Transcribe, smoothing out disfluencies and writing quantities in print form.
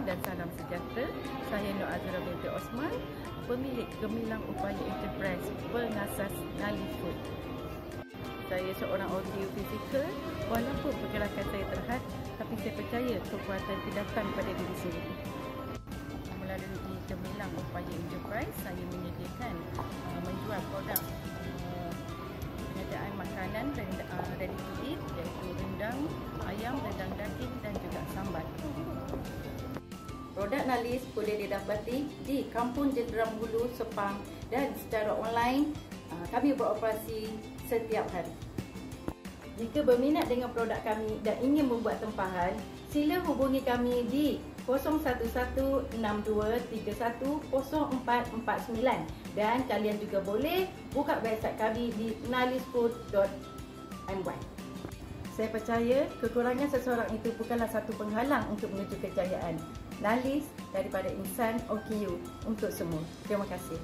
dan salam sejahtera. Saya Nur Azura binti Osman, pemilik Gemilang Upaya Enterprise, pengasas Nali Food. Saya seorang OKU fizikal, walaupun pergerakan saya terhad, tapi saya percaya kekuatan itu datang pada diri sendiri. Melalui Gemilang Upaya Enterprise, saya menyediakan menjual produk penyediaan makanan ready to eat, iaitu rendang ayam, rendang daging dan juga sambal. Produk Nalis boleh didapati di Kampung Jenderal Hulu, Sepang, dan secara online kami beroperasi setiap hari. Jika berminat dengan produk kami dan ingin membuat tempahan, sila hubungi kami di 011-6231-0449 dan kalian juga boleh buka website kami di nalisfood.my. Saya percaya kekurangan seseorang itu bukanlah satu penghalang untuk menuju kejayaan. Nalis daripada insan OKU untuk semua. Terima kasih.